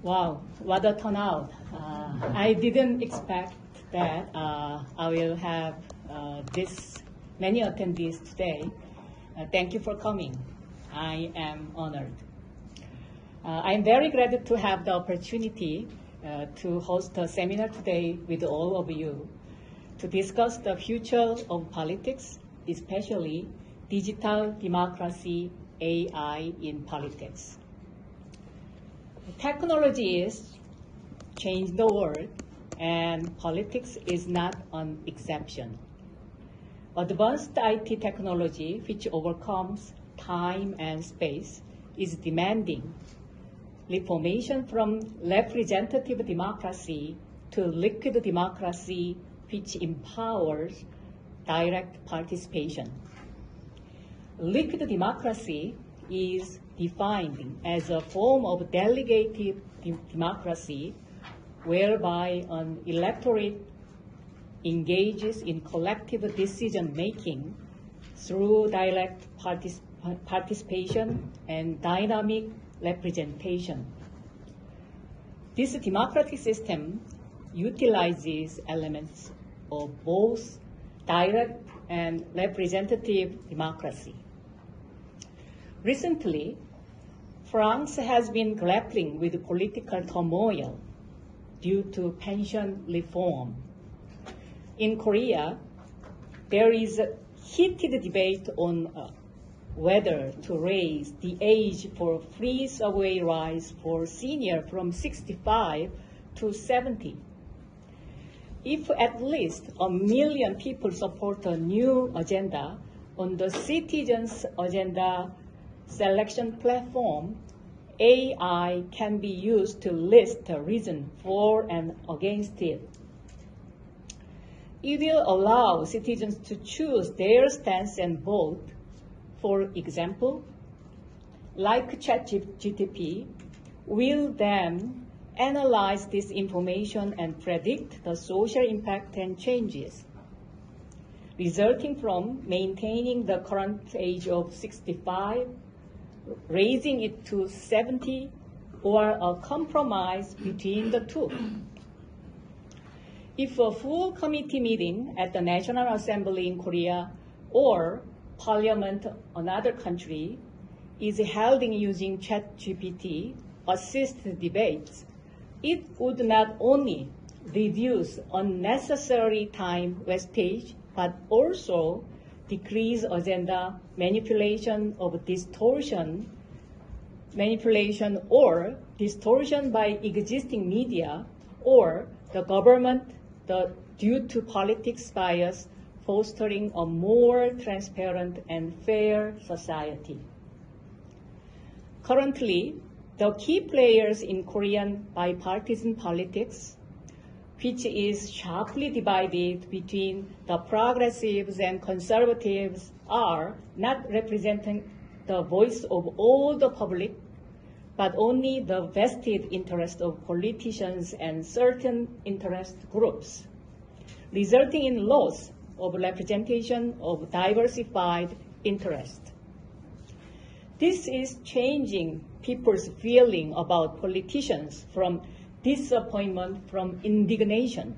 Wow, what a turnout. I didn't expect that I will have this many attendees today. Thank you for coming. I am honored. I'm very glad to have the opportunity to host a seminar today with all of you to discuss the future of politics, especially digital democracy, AI in politics. Technology is changing the world, and politics is not an exception. Advanced IT technology, which overcomes time and space, is demanding reformation from representative democracy to liquid democracy, which empowers direct participation. Liquid democracy is defined as a form of delegated democracy whereby an electorate engages in collective decision-making through direct participation and dynamic representation. This democratic system utilizes elements of both direct and representative democracy. Recently, France has been grappling with political turmoil due to pension reform. In Korea, there is a heated debate on whether to raise the age for free subway rides for seniors from 65 to 70. If at least 1 million people support a new agenda on the Citizens' Agenda selection platform, AI can be used to list a reason for and against it. It will allow citizens to choose their stance and vote. For example, like ChatGPT, will then analyze this information and predict the social impact and changes, resulting from maintaining the current age of 65, raising it to 70, or a compromise between the two. If a full committee meeting at the National Assembly in Korea or Parliament another country is held using ChatGPT assisted debates, it would not only reduce unnecessary time wastage, but also decrease agenda manipulation or distortion by existing media or the government due to politics bias, fostering a more transparent and fair society. Currently, the key players in Korean bipartisan politics, which is sharply divided between the progressives and conservatives, are not representing the voice of all the public, but only the vested interest of politicians and certain interest groups, resulting in loss of representation of diversified interest. This is changing people's feeling about politicians from disappointment from indignation.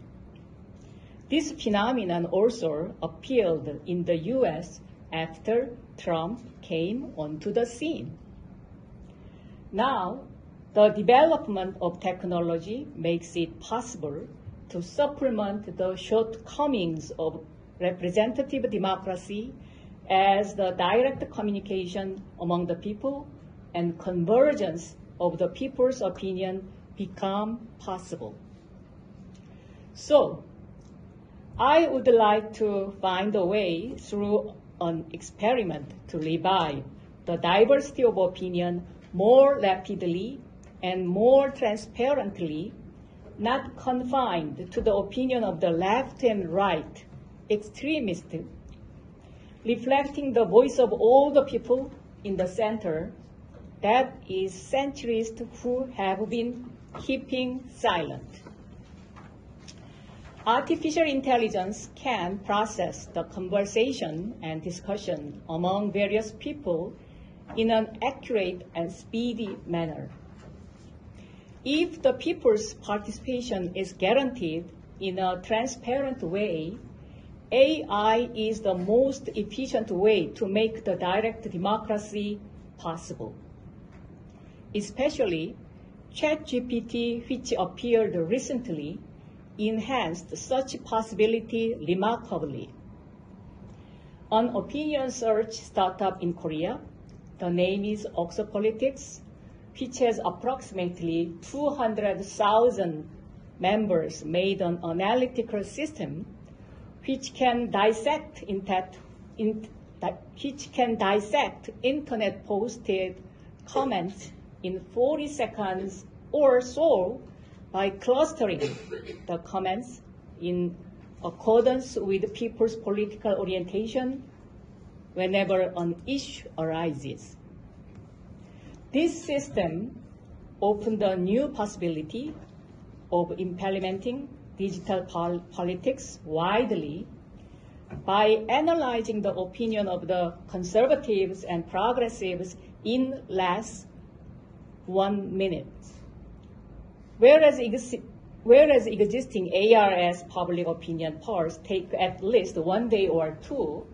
This phenomenon also appeared in the US after Trump came onto the scene. Now, the development of technology makes it possible to supplement the shortcomings of representative democracy as the direct communication among the people and convergence of the people's opinion become possible. So, I would like to find a way through an experiment to revive the diversity of opinion more rapidly and more transparently, not confined to the opinion of the left and right extremists, reflecting the voice of all the people in the center, that is centrists who have been keeping silent. Artificial intelligence can process the conversation and discussion among various people in an accurate and speedy manner. If the people's participation is guaranteed in a transparent way, AI is the most efficient way to make the direct democracy possible. Especially, ChatGPT, which appeared recently, enhanced such possibility remarkably. An opinion search startup in Korea, the name is Oxopolitics, which has approximately 200,000 members, made an analytical system which can dissect internet posted comments in 40 seconds or so by clustering the comments in accordance with people's political orientation whenever an issue arises. This system opened a new possibility of implementing digital politics widely by analyzing the opinion of the conservatives and progressives in less 1 minute. Whereas existing ARS public opinion polls take at least 1 day or 2,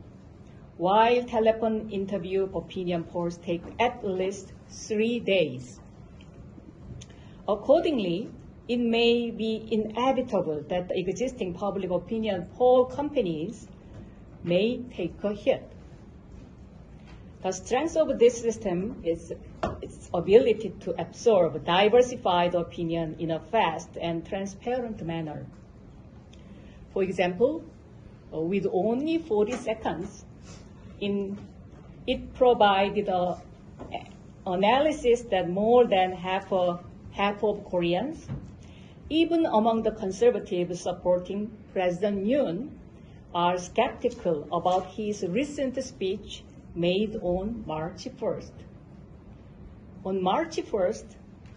while telephone interview opinion polls take at least 3 days. Accordingly, it may be inevitable that the existing public opinion poll companies may take a hit. The strength of this system is its ability to absorb diversified opinion in a fast and transparent manner. For example, with only 40 seconds, it provided an analysis that more than half of Koreans, even among the conservatives supporting President Yoon, are skeptical about his recent speech made on March 1st. On March 1st,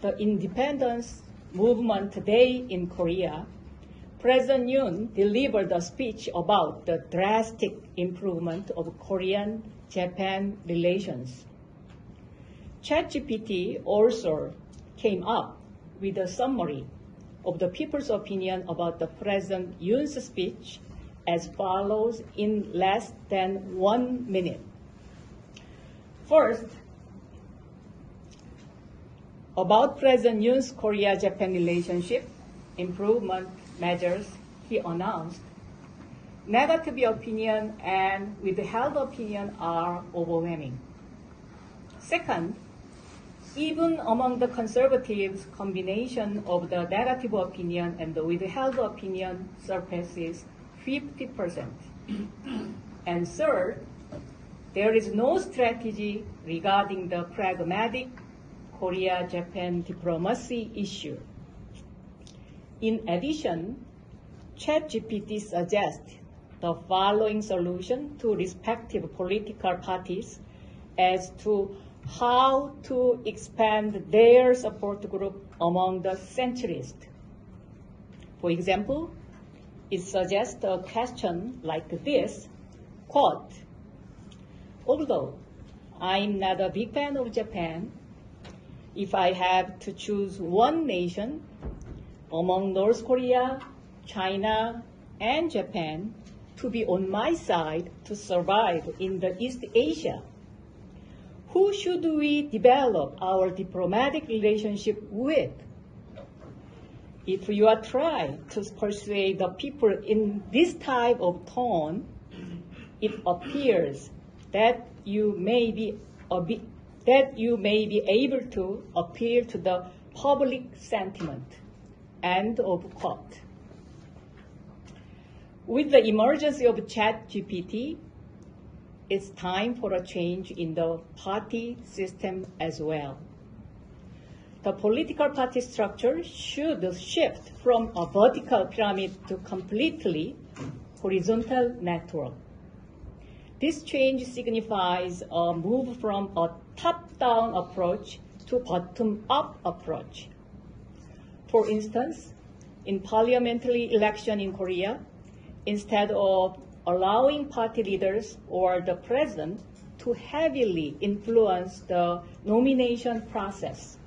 the Independence Movement Day in Korea, President Yoon delivered a speech about the drastic improvement of Korean-Japan relations. ChatGPT also came up with a summary of the people's opinion about the President Yoon's speech as follows in less than 1 minute. First, about President Yoon's Korea-Japan relationship improvement measures he announced, negative opinion and withheld opinion are overwhelming. Second, even among the conservatives, combination of the negative opinion and the withheld opinion surpasses 50%. And third, there is no strategy regarding the pragmatic Korea-Japan diplomacy issue. In addition, ChatGPT suggests the following solution to respective political parties as to how to expand their support group among the centrists. For example, it suggests a question like this, quote, although I'm not a big fan of Japan, if I have to choose one nation among North Korea, China, and Japan to be on my side to survive in the East Asia, who should we develop our diplomatic relationship with? If you are trying to persuade the people in this type of tone, it appears that you may be able to appeal to the public sentiment. End of quote. With the emergence of ChatGPT, it's time for a change in the party system as well. The political party structure should shift from a vertical pyramid to completely horizontal network. This change signifies a move from a top-down approach to bottom-up approach. For instance, in parliamentary election in Korea, instead of allowing party leaders or the president to heavily influence the nomination process,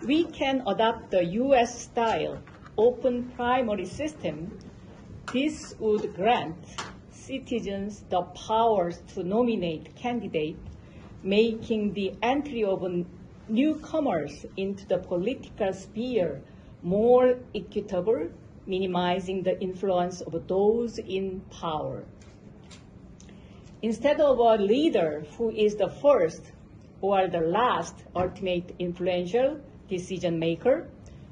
we can adopt the US-style open primary system, this would grant citizens the powers to nominate candidates, making the entry of newcomers into the political sphere more equitable, minimizing the influence of those in power. Instead of a leader who is the first or the last ultimate influential decision maker,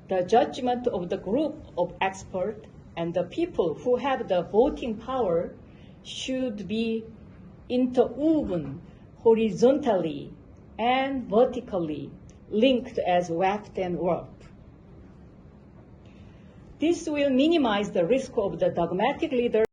the judgment of the group of experts and the people who have the voting power should be interwoven horizontally and vertically, linked as weft and warp. This will minimize the risk of the dogmatic leader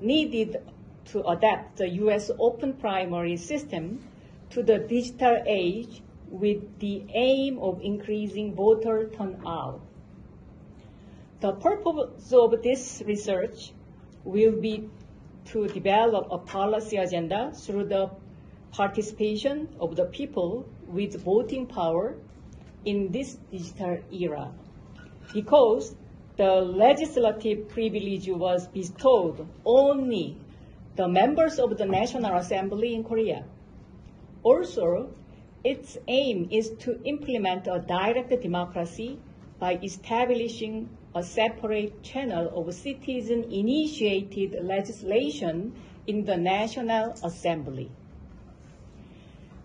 needed to adapt the US open primary system to the digital age with the aim of increasing voter turnout. The purpose of this research will be to develop a policy agenda through the participation of the people with voting power in this digital era, because the legislative privilege was bestowed only the members of the National Assembly in Korea. Also, its aim is to implement a direct democracy by establishing a separate channel of citizen-initiated legislation in the National Assembly.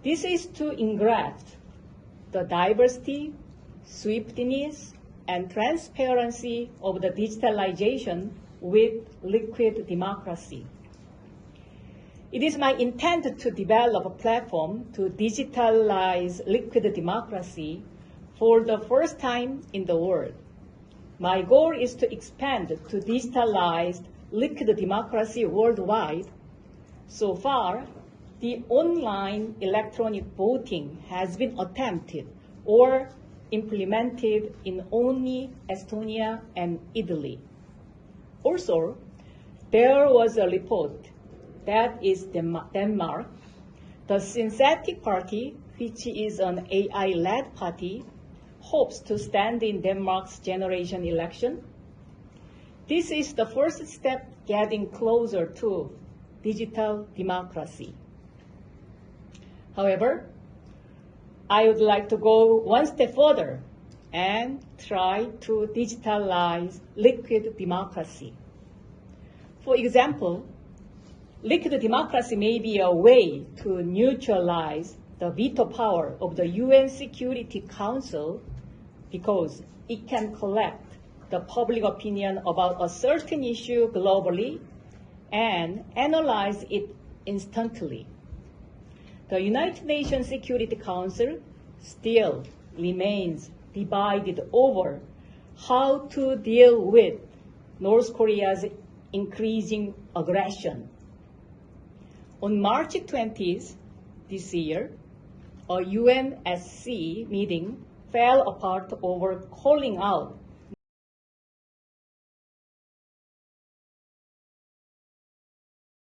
This is to engraft the diversity, swiftness, and transparency of the digitalization with liquid democracy. It is my intent to develop a platform to digitalize liquid democracy for the first time in the world. My goal is to expand to digitalized liquid democracy worldwide. So far, the online electronic voting has been attempted or implemented in only Estonia and Italy. Also, there was a report that is Denmark, the Synthetic Party, which is an AI-led party, hopes to stand in Denmark's generation election. This is the first step getting closer to digital democracy. However, I would like to go one step further and try to digitalize liquid democracy. For example, liquid democracy may be a way to neutralize the veto power of the UN Security Council because it can collect the public opinion about a certain issue globally and analyze it instantly. The United Nations Security Council still remains divided over how to deal with North Korea's increasing aggression. On March 20th this year, a UNSC meeting fell apart over calling out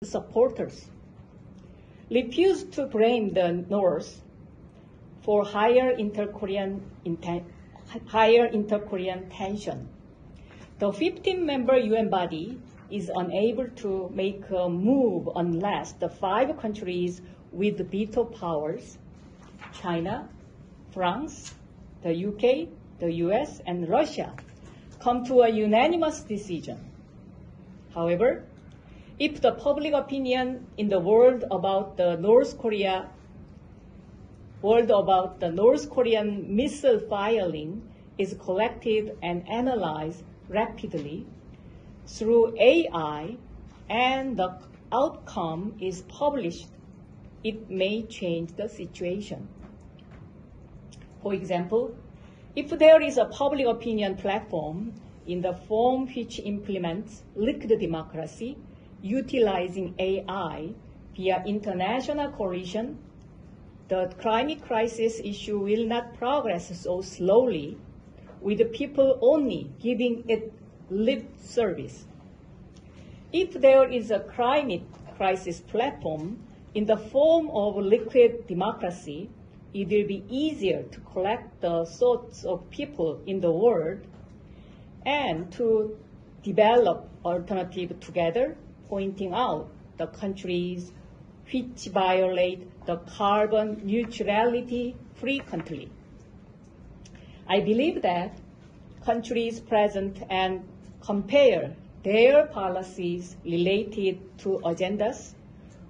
supporters refused to blame the North for higher inter-Korean tension. The 15-member UN body is unable to make a move unless the 5 countries with veto powers, China, France, the UK, the US, and Russia, come to a unanimous decision. However, if the public opinion in the world about the North Korean missile firing is collected and analyzed rapidly through AI and the outcome is published, it may change the situation. For example, if there is a public opinion platform in the form which implements liquid democracy, utilizing AI via international coalition, the climate crisis issue will not progress so slowly, with the people only giving it lip service. If there is a climate crisis platform In the form of liquid democracy, it will be easier to collect the thoughts of people in the world and to develop alternatives together, pointing out the countries which violate the carbon neutrality frequently. I believe that countries present and compare their policies related to agendas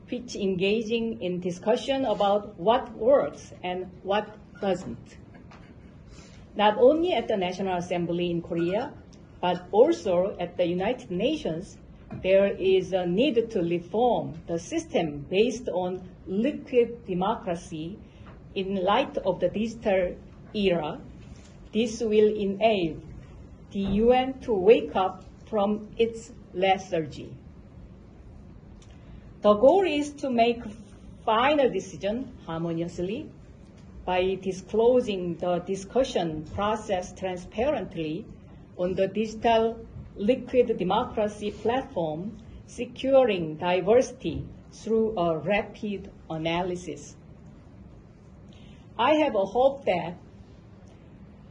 which engaging in discussion about what works and what doesn't. Not only at the National Assembly in Korea, but also at the United Nations, there is a need to reform the system based on liquid democracy in light of the digital era. This will enable the UN to wake up from its lethargy. The goal is to make final decision harmoniously by disclosing the discussion process transparently on the digital liquid democracy platform, securing diversity through a rapid analysis. I have a hope that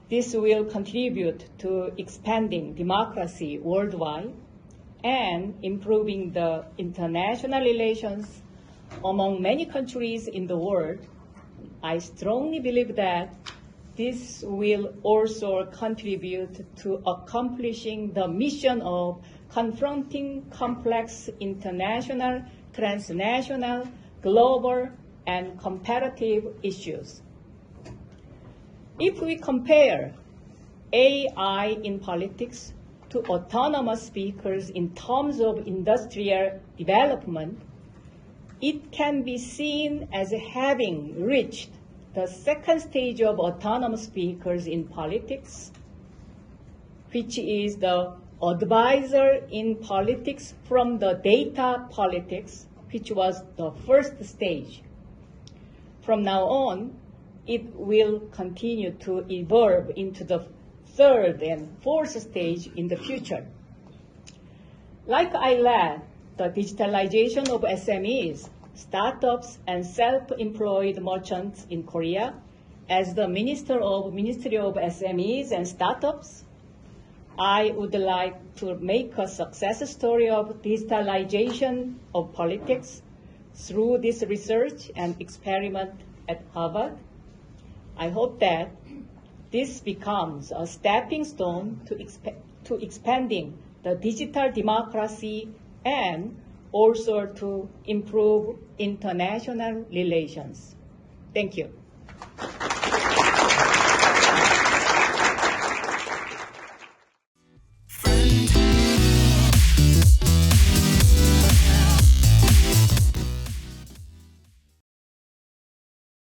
this will contribute to expanding democracy worldwide and improving the international relations among many countries in the world. I strongly believe that this will also contribute to accomplishing the mission of confronting complex international, transnational, global, and competitive issues. If we compare AI in politics to autonomous vehicles in terms of industrial development, it can be seen as having reached the second stage of autonomous vehicles in politics, which is the advisor in politics from the data politics, which was the first stage. From now on, it will continue to evolve into the third and fourth stage in the future. Like I led the digitalization of SMEs, startups, and self-employed merchants in Korea as the Ministry of SMEs and Startups, I would like to make a success story of digitalization of politics through this research and experiment at Harvard. I hope that this becomes a stepping stone to expanding the digital democracy and also to improve international relations. Thank you.